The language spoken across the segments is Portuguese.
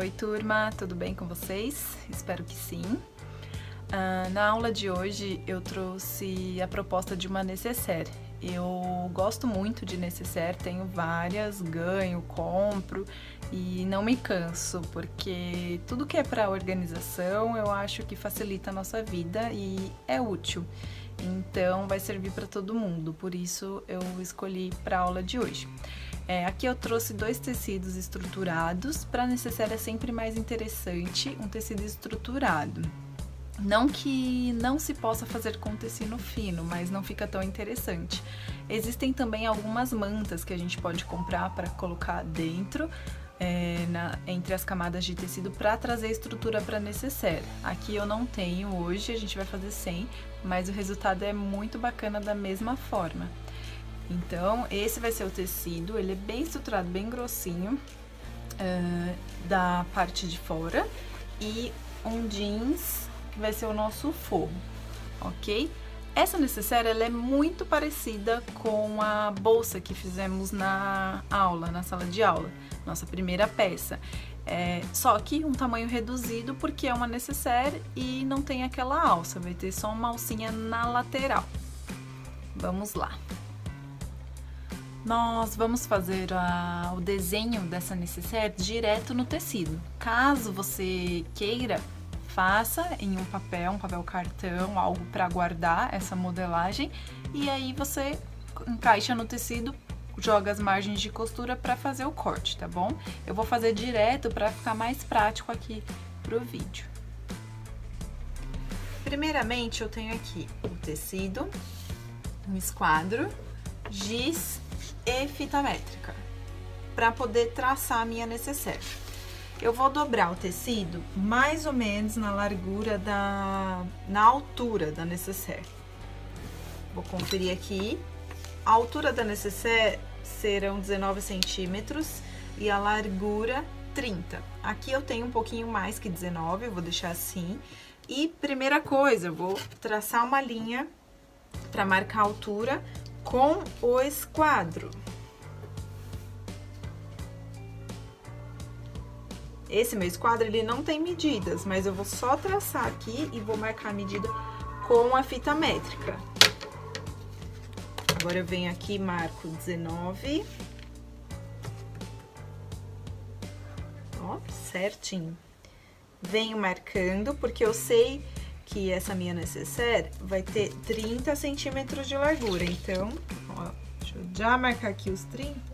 Oi turma, tudo bem com vocês? Espero que sim. Na aula de hoje eu trouxe a proposta de uma nécessaire. Eu gosto muito de nécessaire, tenho várias, ganho, compro e não me canso, porque tudo que é para organização eu acho que facilita a nossa vida e é útil. Então vai servir para todo mundo, por isso eu escolhi para a aula de hoje. Aqui eu trouxe dois tecidos estruturados, para nécessaire é sempre mais interessante um tecido estruturado. Não que não se possa fazer com tecido fino, mas não fica tão interessante. Existem também algumas mantas que a gente pode comprar para colocar dentro, entre as camadas de tecido, para trazer estrutura para nécessaire. Aqui eu não tenho hoje, a gente vai fazer sem, mas o resultado é muito bacana da mesma forma. Então, esse vai ser o tecido, ele é bem estruturado, bem grossinho, da parte de fora, e um jeans que vai ser o nosso forro, ok? Essa nécessaire, ela é muito parecida com a bolsa que fizemos na aula, na sala de aula, nossa primeira peça. Só que um tamanho reduzido, porque é uma nécessaire e não tem aquela alça, vai ter só uma alcinha na lateral. Vamos lá. Nós vamos fazer o desenho dessa nécessaire direto no tecido. Caso você queira, faça em um papel cartão, algo para guardar essa modelagem, e aí você encaixa no tecido, joga as margens de costura para fazer o corte, tá bom? Eu vou fazer direto para ficar mais prático aqui pro vídeo. Primeiramente, eu tenho aqui o tecido, um esquadro, giz e fita métrica, para poder traçar a minha nécessaire. Eu vou dobrar o tecido mais ou menos na largura na altura da nécessaire. Vou conferir aqui. A altura da nécessaire serão 19 centímetros e a largura 30. Aqui eu tenho um pouquinho mais que 19, eu vou deixar assim. E primeira coisa, eu vou traçar uma linha para marcar a altura com o esquadro. Esse meu esquadro, ele não tem medidas, mas eu vou só traçar aqui e vou marcar a medida com a fita métrica. Agora eu venho aqui e marco 19. Ó, certinho. Venho marcando, porque eu sei que essa minha nécessaire vai ter 30 centímetros de largura. Então, ó, deixa eu já marcar aqui os 30.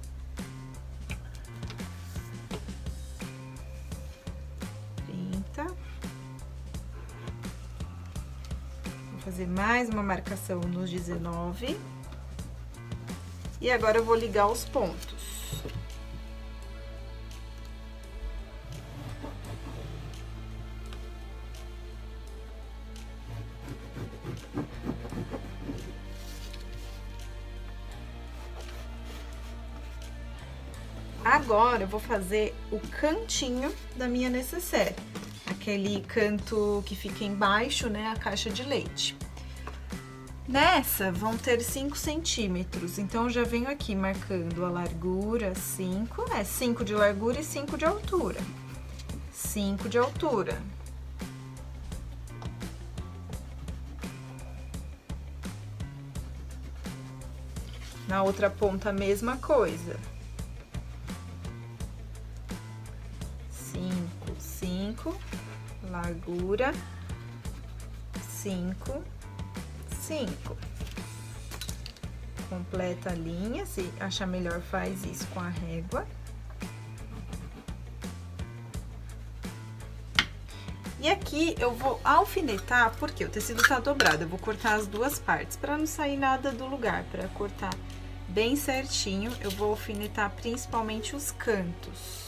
Vou fazer mais uma marcação nos 19. E agora eu vou ligar os pontos. Agora, eu vou fazer o cantinho da minha nécessaire, aquele canto que fica embaixo, né, a caixa de leite. Nessa, vão ter 5 centímetros, então eu já venho aqui marcando a largura, 5 de largura e 5 de altura. 5 de altura. Na outra ponta, a mesma coisa. 5, largura, 5. Completa a linha, se achar melhor faz isso com a régua. E aqui eu vou alfinetar, porque o tecido tá dobrado, eu vou cortar as duas partes, para não sair nada do lugar, para cortar bem certinho, eu vou alfinetar principalmente os cantos.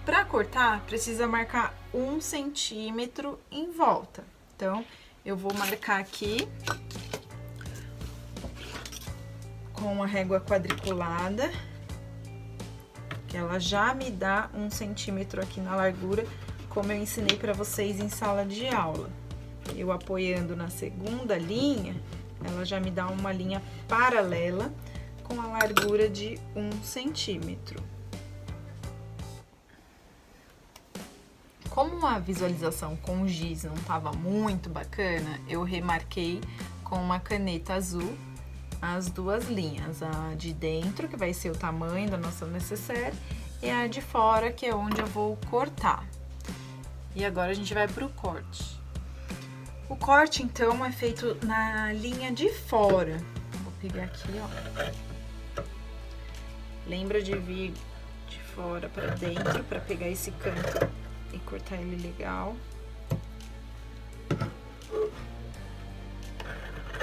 Para cortar, precisa marcar 1 centímetro em volta. Então, eu vou marcar aqui com a régua quadriculada, que ela já me dá 1 centímetro aqui na largura, como eu ensinei para vocês em sala de aula. Eu apoiando na segunda linha, ela já me dá uma linha paralela com a largura de 1 centímetro. Como a visualização com giz não estava muito bacana, eu remarquei com uma caneta azul as duas linhas, a de dentro, que vai ser o tamanho da nossa necessaire, e a de fora, que é onde eu vou cortar. E agora a gente vai pro corte. O corte, então, é feito na linha de fora. Vou pegar aqui, ó. Lembra de vir de fora pra dentro, pra pegar esse canto e cortar ele legal.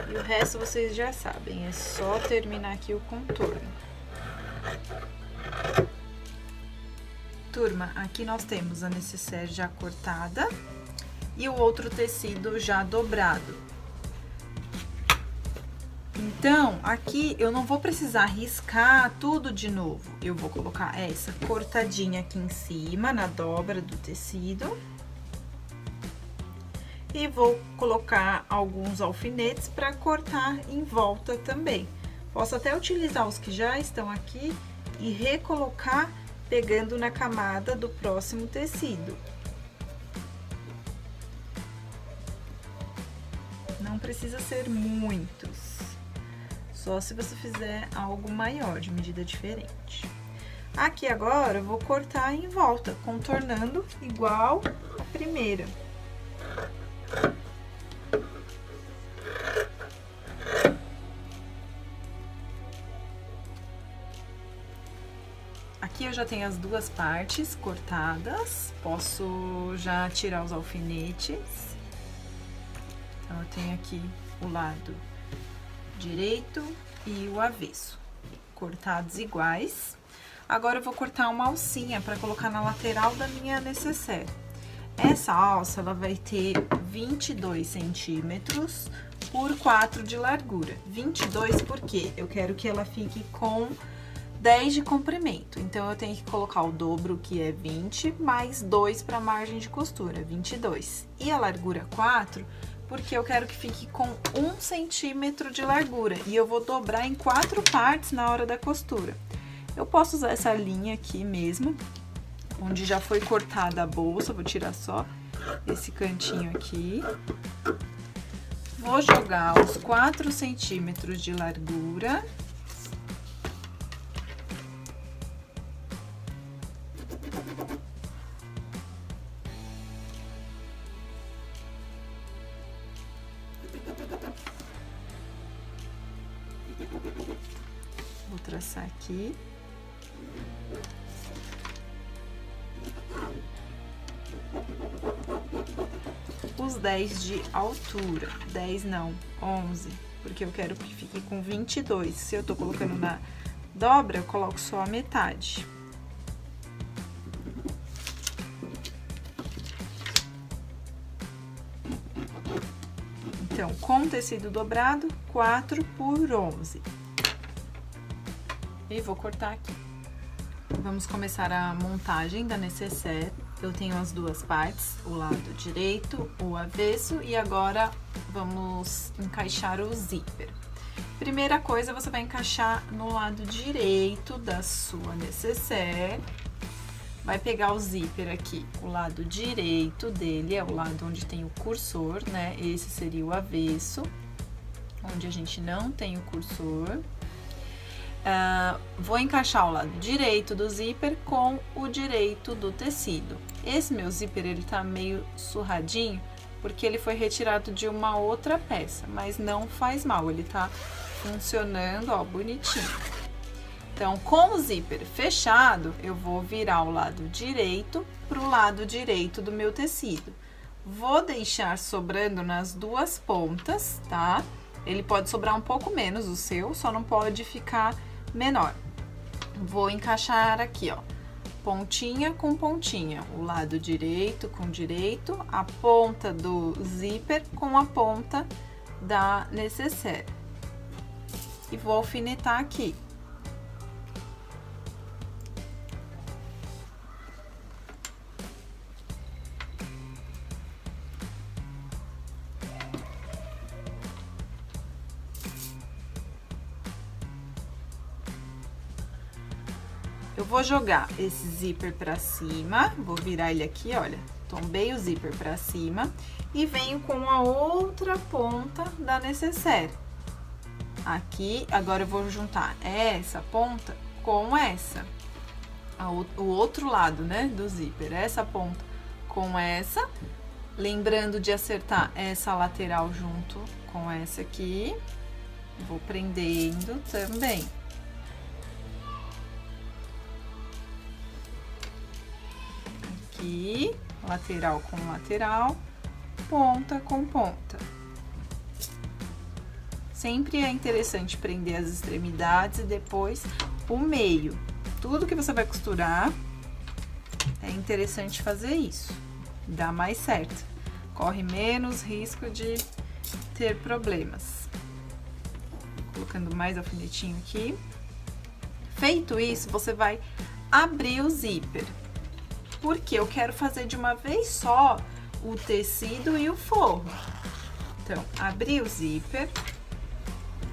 E o resto vocês já sabem, é só terminar aqui o contorno. Turma, aqui nós temos a necessaire já cortada e o outro tecido já dobrado. Então, aqui eu não vou precisar riscar tudo de novo. Eu vou colocar essa cortadinha aqui em cima, na dobra do tecido. E vou colocar alguns alfinetes para cortar em volta também. Posso até utilizar os que já estão aqui e recolocar pegando na camada do próximo tecido. Não precisa ser muitos, só se você fizer algo maior, de medida diferente. Aqui agora eu vou cortar em volta, contornando igual a primeira. Aqui eu já tenho as duas partes cortadas, posso já tirar os alfinetes. Então, eu tenho aqui o lado direito e o avesso, cortados iguais. Agora, eu vou cortar uma alcinha para colocar na lateral da minha necessaire. Essa alça, ela vai ter 22 centímetros por 4 de largura. 22 porque eu quero que ela fique com 10 de comprimento. Então, eu tenho que colocar o dobro, que é 20, mais 2 para a margem de costura, 22. E a largura 4, porque eu quero que fique com 1 centímetro de largura. E eu vou dobrar em 4 partes na hora da costura. Eu posso usar essa linha aqui mesmo, onde já foi cortada a bolsa, vou tirar só esse cantinho aqui. Vou jogar os 4 centímetros de largura. Vou traçar aqui. Os 10 de altura, 10 não, 11, porque eu quero que fique com 22. Se eu tô colocando na dobra, eu coloco só a metade. Então, com tecido dobrado, 4 por 11. E vou cortar aqui. Vamos começar a montagem da necessaire. Eu tenho as duas partes, o lado direito, o avesso, e agora vamos encaixar o zíper. Primeira coisa, você vai encaixar no lado direito da sua necessaire. Vai pegar o zíper aqui, o lado direito dele, é o lado onde tem o cursor, né? Esse seria o avesso, onde a gente não tem o cursor. Vou encaixar o lado direito do zíper com o direito do tecido. Esse meu zíper, ele tá meio surradinho, porque ele foi retirado de uma outra peça, mas não faz mal, ele tá funcionando, ó, bonitinho. Então, com o zíper fechado, eu vou virar o lado direito pro lado direito do meu tecido. Vou deixar sobrando nas duas pontas, tá? Ele pode sobrar um pouco menos o seu, só não pode ficar menor. Vou encaixar aqui, ó, pontinha com pontinha, o lado direito com direito, a ponta do zíper com a ponta da necessaire. E vou alfinetar aqui. Eu vou jogar esse zíper pra cima, vou virar ele aqui, olha, tombei o zíper pra cima e venho com a outra ponta da necessaire. Aqui, agora eu vou juntar essa ponta com essa, o outro lado, né, do zíper, essa ponta com essa, lembrando de acertar essa lateral junto com essa aqui, vou prendendo também. Aqui, lateral com lateral, ponta com ponta. Sempre é interessante prender as extremidades e depois o meio. Tudo que você vai costurar, é interessante fazer isso. Dá mais certo. Corre menos risco de ter problemas. Colocando mais alfinetinho aqui. Feito isso, você vai abrir o zíper. Porque eu quero fazer de uma vez só o tecido e o forro. Então, abri o zíper.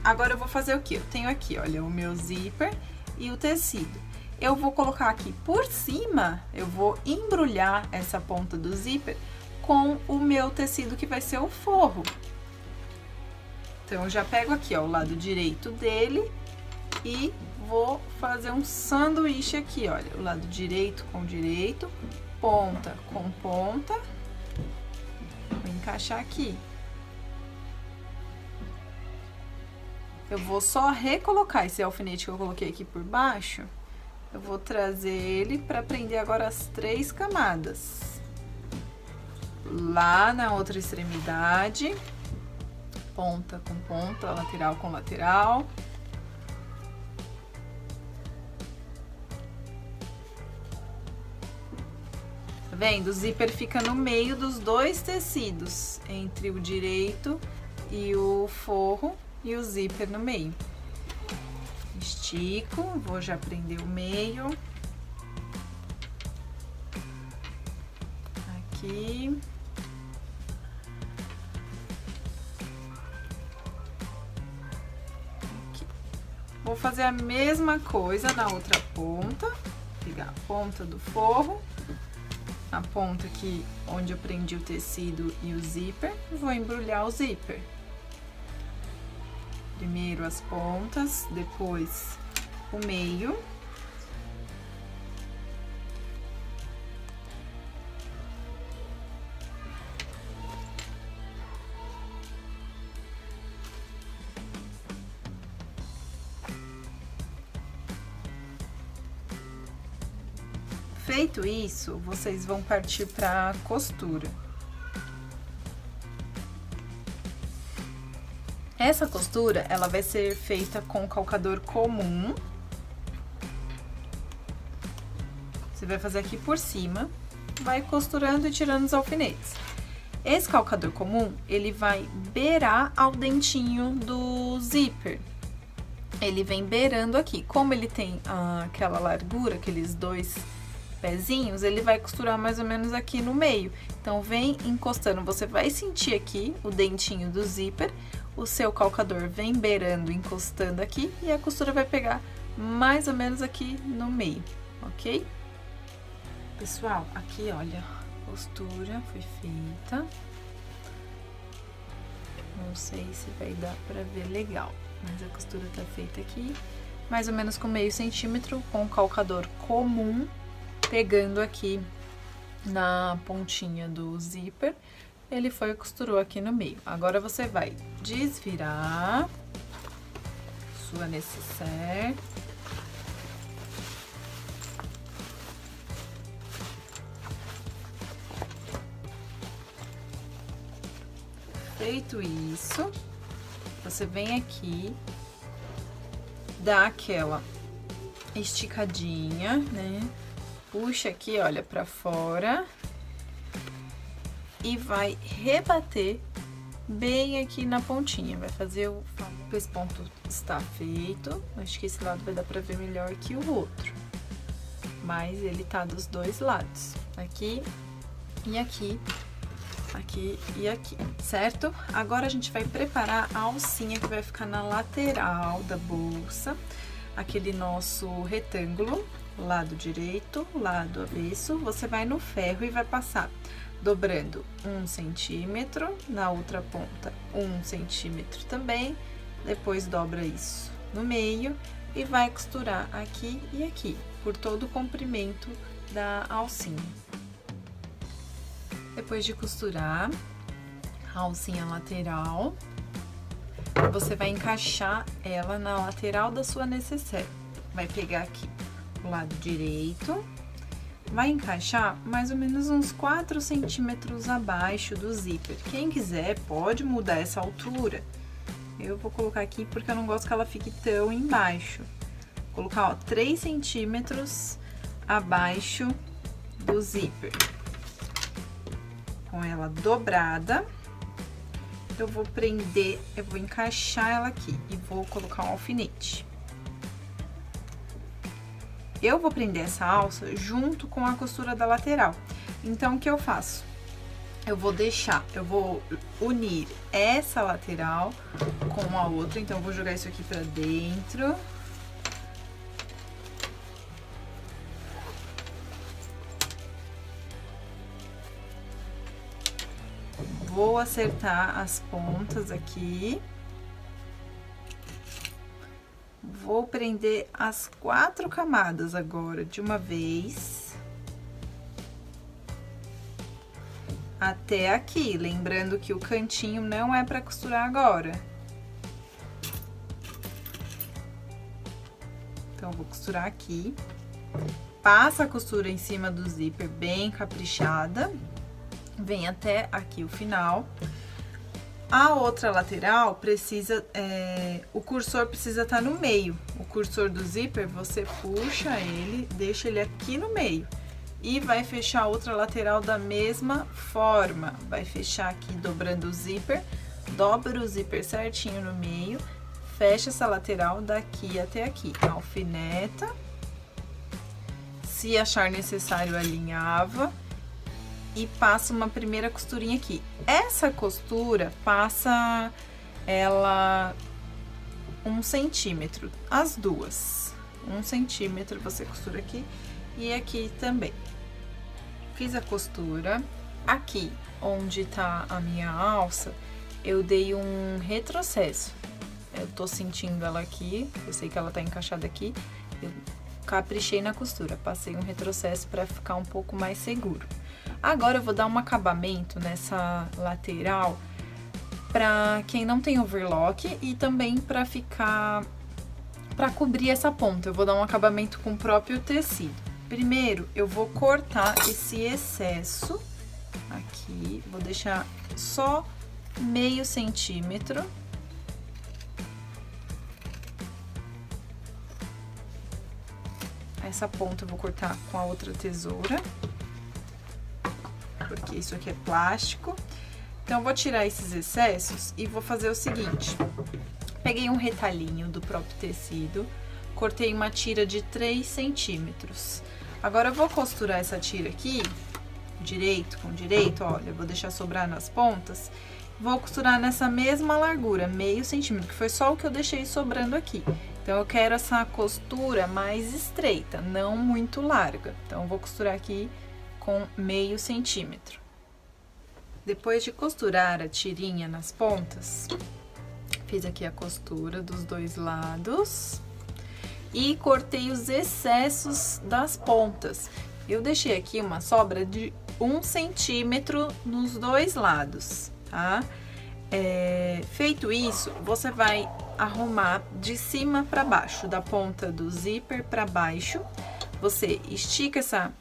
Agora eu vou fazer o quê? Eu tenho aqui, olha, o meu zíper e o tecido. Eu vou colocar aqui por cima, eu vou embrulhar essa ponta do zíper com o meu tecido que vai ser o forro. Então, eu já pego aqui, ó, o lado direito dele e vou fazer um sanduíche aqui, olha, o lado direito com direito, ponta com ponta. Vou encaixar aqui. Eu vou só recolocar esse alfinete que eu coloquei aqui por baixo. Eu vou trazer ele para prender agora as 3 camadas. Lá na outra extremidade, ponta com ponta, lateral com lateral. Tá vendo? O zíper fica no meio dos 2 tecidos, entre o direito e o forro. E o zíper no meio. Estico, vou já prender o meio. Aqui. Aqui. Vou fazer a mesma coisa na outra ponta. Pegar a ponta do forro, a ponta aqui onde eu prendi o tecido e o zíper, vou embrulhar o zíper. Primeiro as pontas, depois o meio. Feito isso, vocês vão partir para a costura. Essa costura, ela vai ser feita com calcador comum. Você vai fazer aqui por cima, vai costurando e tirando os alfinetes. Esse calcador comum, ele vai beirar ao dentinho do zíper. Ele vem beirando aqui. Como ele tem aquela largura, aqueles 2 pezinhos, ele vai costurar mais ou menos aqui no meio. Então, vem encostando, você vai sentir aqui o dentinho do zíper, o seu calcador vem beirando, encostando aqui, e a costura vai pegar mais ou menos aqui no meio, ok? Pessoal, aqui, olha, a costura foi feita. Não sei se vai dar pra ver legal, mas a costura tá feita aqui, mais ou menos com meio centímetro, com o calcador comum, pegando aqui na pontinha do zíper. Ele foi e costurou aqui no meio. Agora você vai desvirar sua nécessaire. Feito isso, você vem aqui, dá aquela esticadinha, né? Puxa aqui, olha, pra fora. E vai rebater bem aqui na pontinha. Vai fazer o... Esse ponto está feito. Acho que esse lado vai dar pra ver melhor que o outro. Mas ele tá dos 2 lados. Aqui e aqui. Aqui e aqui, certo? Agora a gente vai preparar a alcinha que vai ficar na lateral da bolsa. Aquele nosso retângulo lado direito, lado avesso, você vai no ferro e vai passar dobrando 1 centímetro, na outra ponta 1 centímetro também, depois dobra isso no meio e vai costurar aqui e aqui, por todo o comprimento da alcinha. Depois de costurar a alcinha lateral, você vai encaixar ela na lateral da sua necessaire. Vai pegar aqui o lado direito, vai encaixar mais ou menos uns 4 centímetros abaixo do zíper. Quem quiser pode mudar essa altura. Eu vou colocar aqui porque eu não gosto que ela fique tão embaixo. Vou colocar, ó, 3 centímetros abaixo do zíper. Com ela dobrada, eu vou prender, eu vou encaixar ela aqui e vou colocar um alfinete. Eu vou prender essa alça junto com a costura da lateral. Então, o que eu faço? Eu vou unir essa lateral com a outra. Então, eu vou jogar isso aqui pra dentro. Vou acertar as pontas aqui. Vou prender as 4 camadas agora de uma vez. Até aqui, lembrando que o cantinho não é para costurar agora. Então, vou costurar aqui. Passa a costura em cima do zíper bem caprichada. Vem até aqui o final. A outra lateral precisa, o cursor precisa estar no meio. O cursor do zíper, você puxa ele, deixa ele aqui no meio. E vai fechar a outra lateral da mesma forma. Vai fechar aqui dobrando o zíper, dobra o zíper certinho no meio, fecha essa lateral daqui até aqui. Alfineta. Se achar necessário, alinhava. E passa uma primeira costurinha aqui. Essa costura passa ela 1 centímetro, as duas. 1 centímetro você costura aqui e aqui também. Fiz a costura. Aqui, onde tá a minha alça, eu dei um retrocesso. Eu tô sentindo ela aqui, eu sei que ela tá encaixada aqui. Eu caprichei na costura, passei um retrocesso pra ficar um pouco mais seguro. Agora eu vou dar um acabamento nessa lateral pra quem não tem overlock e também pra cobrir essa ponta. Eu vou dar um acabamento com o próprio tecido. Primeiro, eu vou cortar esse excesso aqui, vou deixar só meio centímetro. Essa ponta eu vou cortar com a outra tesoura, porque isso aqui é plástico. Então, eu vou tirar esses excessos e vou fazer o seguinte. Peguei um retalhinho do próprio tecido, cortei uma tira de 3 centímetros. Agora, eu vou costurar essa tira aqui, direito com direito, olha, eu vou deixar sobrar nas pontas. Vou costurar nessa mesma largura, meio centímetro, que foi só o que eu deixei sobrando aqui. Então, eu quero essa costura mais estreita, não muito larga. Então, eu vou costurar aqui com meio centímetro. Depois de costurar a tirinha nas pontas, fiz aqui a costura dos dois lados e cortei os excessos das pontas. Eu deixei aqui uma sobra de 1 centímetro nos dois lados, tá? Feito isso, você vai arrumar de cima para baixo, da ponta do zíper para baixo. Você estica essa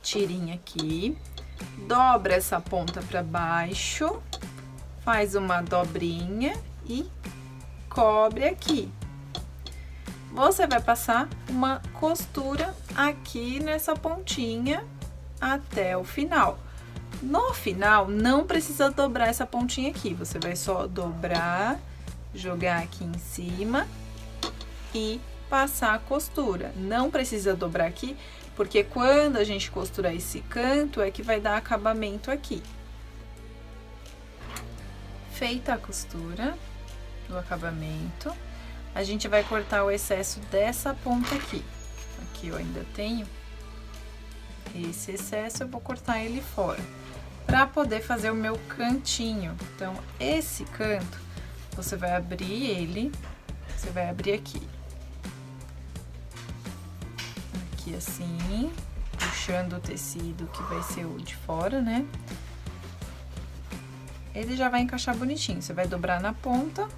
tirinha aqui, dobra essa ponta para baixo, faz uma dobrinha e cobre aqui. Você vai passar uma costura aqui nessa pontinha até o final. No final, não precisa dobrar essa pontinha aqui, você vai só dobrar, jogar aqui em cima e passar a costura. Não precisa dobrar aqui, porque quando a gente costurar esse canto é que vai dar acabamento aqui. Feita a costura do acabamento, a gente vai cortar o excesso dessa ponta aqui. Aqui eu ainda tenho esse excesso, eu vou cortar ele fora para poder fazer o meu cantinho. Então, esse canto, você vai abrir ele, você vai abrir aqui. Aqui assim, puxando o tecido que vai ser o de fora, né? Ele já vai encaixar bonitinho. Você vai dobrar na ponta.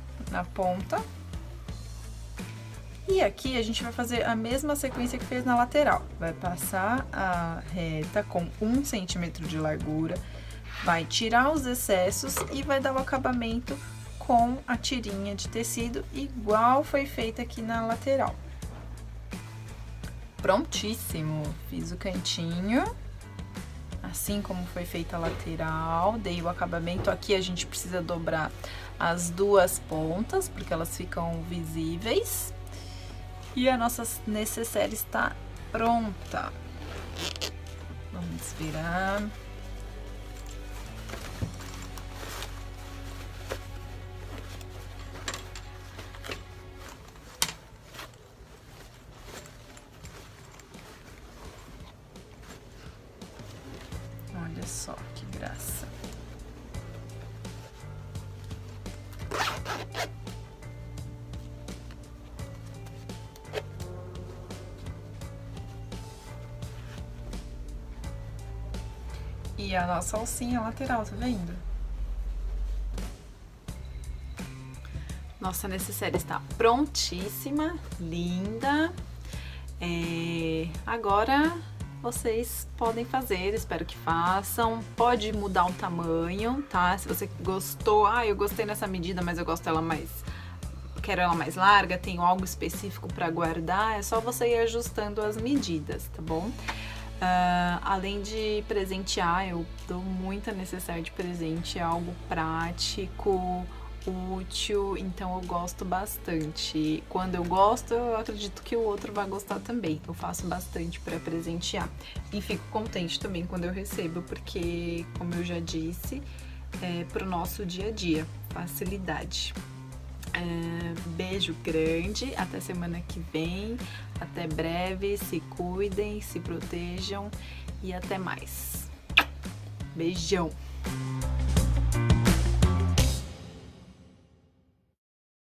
E aqui a gente vai fazer a mesma sequência que fez na lateral. Vai passar a reta com 1 centímetro de largura, vai tirar os excessos e vai dar o acabamento com a tirinha de tecido, igual foi feita aqui na lateral. Prontíssimo! Fiz o cantinho, assim como foi feita a lateral, dei o acabamento. Aqui a gente precisa dobrar as duas pontas, porque elas ficam visíveis. E a nossa necessaire está pronta. Vamos virar. Olha só que graça. E a nossa alcinha lateral, tá vendo? Nossa necessaire está prontíssima, linda. Agora vocês podem fazer, espero que façam. Pode mudar o tamanho, tá? Se você gostou, eu gostei nessa medida, mas eu gosto dela quero ela mais larga, tenho algo específico para guardar, é só você ir ajustando as medidas, tá bom? Além de presentear, eu dou muita necessaire de presente, é algo prático, útil, então eu gosto bastante. Quando eu gosto, eu acredito que o outro vai gostar também. Eu faço bastante para presentear e fico contente também quando eu recebo, porque, como eu já disse, é pro nosso dia a dia, facilidade. Beijo grande, até semana que vem, até breve, se cuidem, se protejam e até mais. Beijão!